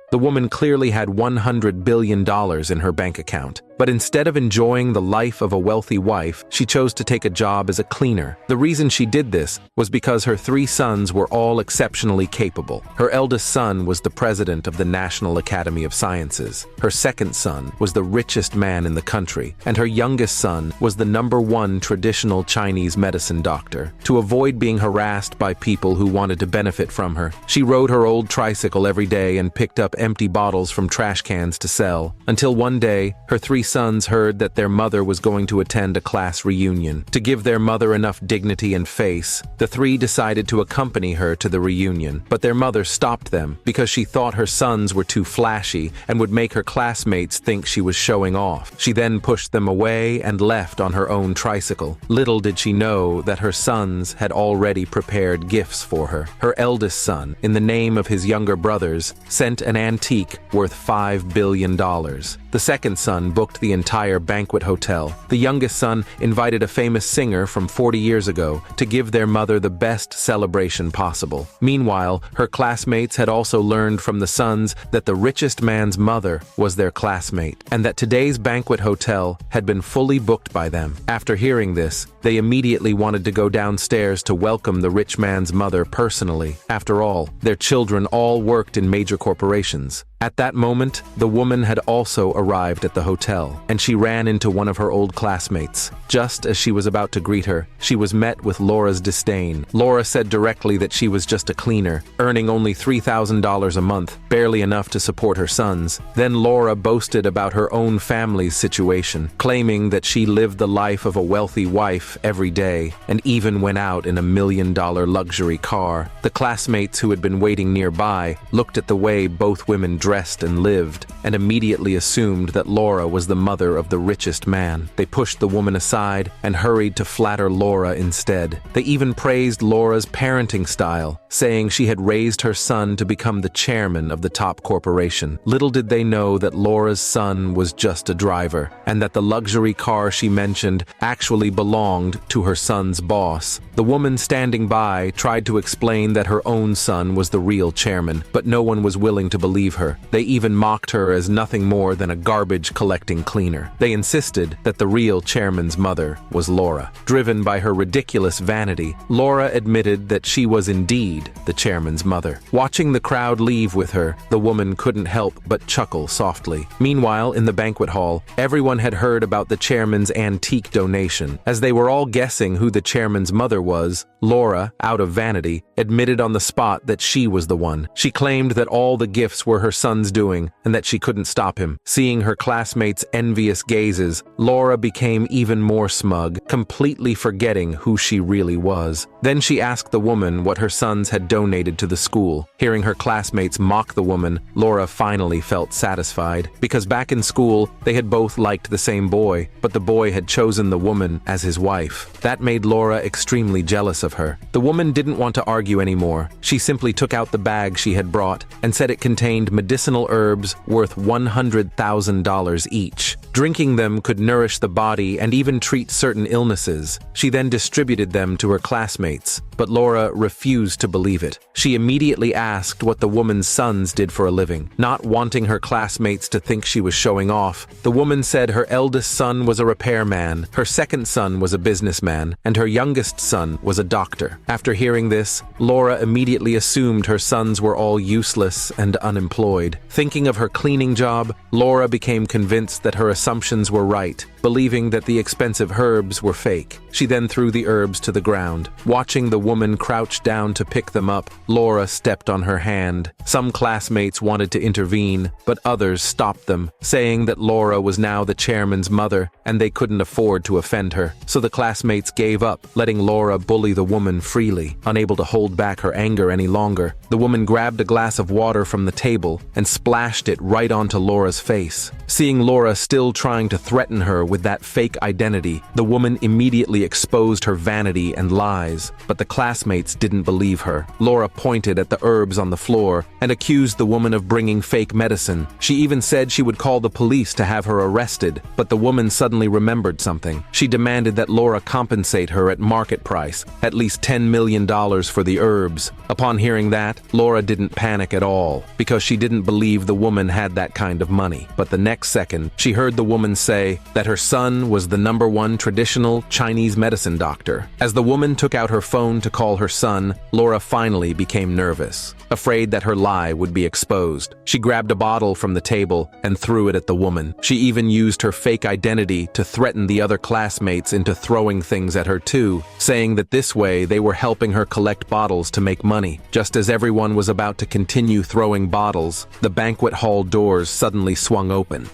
The woman clearly had $100 billion in her bank account. But instead of enjoying the life of a wealthy wife, she chose to take a job as a cleaner. The reason she did this was because her 3 sons were all exceptionally capable. Her eldest son was the president of the National Academy of Sciences. Her second son was the richest man in the country. And her youngest son was the #1 traditional Chinese medicine doctor. To avoid being harassed by people who wanted to benefit from her, she rode her old tricycle every day and picked up empty bottles from trash cans to sell. Until one day, her 3 sons heard that their mother was going to attend a class reunion. To give their mother enough dignity and face, the 3 decided to accompany her to the reunion. But their mother stopped them because she thought her sons were too flashy and would make her classmates think she was showing off. She then pushed them away and left on her own tricycle. Little did she know that her sons had already prepared gifts for her. Her eldest son, in the name of his younger brothers, sent an antique worth $5 billion. The second son booked the entire banquet hotel. The youngest son invited a famous singer from 40 years ago to give their mother the best celebration possible. Meanwhile, her classmates had also learned from the sons that the richest man's mother was their classmate, and that today's banquet hotel had been fully booked by them. After hearing this, they immediately wanted to go downstairs to welcome the rich man's mother personally. After all, their children all worked in major corporations. At that moment, the woman had also arrived at the hotel, and she ran into one of her old classmates. Just as she was about to greet her, she was met with Laura's disdain. Laura said directly that she was just a cleaner, earning only $3,000 a month, barely enough to support her sons. Then Laura boasted about her own family's situation, claiming that she lived the life of a wealthy wife every day, and even went out in a $1 million luxury car. The classmates who had been waiting nearby looked at the way both women dressed and lived, and immediately assumed that Laura was the mother of the richest man. They pushed the woman aside and hurried to flatter Laura instead. They even praised Laura's parenting style, saying she had raised her son to become the chairman of the top corporation. Little did they know that Laura's son was just a driver, and that the luxury car she mentioned actually belonged to her son's boss. The woman standing by tried to explain that her own son was the real chairman, but no one was willing to believe her. They even mocked her as nothing more than a garbage-collecting cleaner. They insisted that the real chairman's mother was Laura. Driven by her ridiculous vanity, Laura admitted that she was indeed the chairman's mother. Watching the crowd leave with her, the woman couldn't help but chuckle softly. Meanwhile, in the banquet hall, everyone had heard about the chairman's antique donation. As they were all guessing who the chairman's mother was, Laura, out of vanity, admitted on the spot that she was the one. She claimed that all the gifts were her son's doing, and that she couldn't stop him. Seeing her classmates' envious gazes, Laura became even more smug, completely forgetting who she really was. Then she asked the woman what her sons had donated to the school. Hearing her classmates mock the woman, Laura finally felt satisfied, because back in school, they had both liked the same boy, but the boy had chosen the woman as his wife. That made Laura extremely jealous of her. The woman didn't want to argue anymore. She simply took out the bag she had brought and said it contained medicinal herbs worth $100,000 each. Drinking them could nourish the body and even treat certain illnesses. She then distributed them to her classmates, but Laura refused to believe it. She immediately asked what the woman's sons did for a living. Not wanting her classmates to think she was showing off, the woman said her eldest son was a repairman, her second son was a businessman, and her youngest son was a doctor. After hearing this, Laura immediately assumed her sons were all useless and unemployed. Thinking of her cleaning job, Laura became convinced that her assumptions were right, believing that the expensive herbs were fake. She then threw the herbs to the ground. Watching the woman crouch down to pick them up, Laura stepped on her hand. Some classmates wanted to intervene, but others stopped them, saying that Laura was now the chairman's mother and they couldn't afford to offend her. So the classmates gave up, letting Laura bully the woman freely. Unable to hold back her anger any longer, the woman grabbed a glass of water from the table and splashed it right onto Laura's face. Seeing Laura still trying to threaten her with that fake identity, the woman immediately exposed her vanity and lies, but the classmates didn't believe her. Laura pointed at the herbs on the floor and accused the woman of bringing fake medicine. She even said she would call the police to have her arrested, but the woman suddenly remembered something. She demanded that Laura compensate her at market price, at least $10 million for the herbs. Upon hearing that, Laura didn't panic at all, because she didn't believe the woman had that kind of money. But the next second, she heard the woman say that her son was the #1 traditional Chinese medicine doctor. As the woman took out her phone to call her son, Laura finally became nervous, afraid that her lie would be exposed. She grabbed a bottle from the table and threw it at the woman. She even used her fake identity to threaten the other classmates into throwing things at her too, saying that this way they were helping her collect bottles to make money. Just as everyone was about to continue throwing bottles, the banquet hall doors suddenly swung open.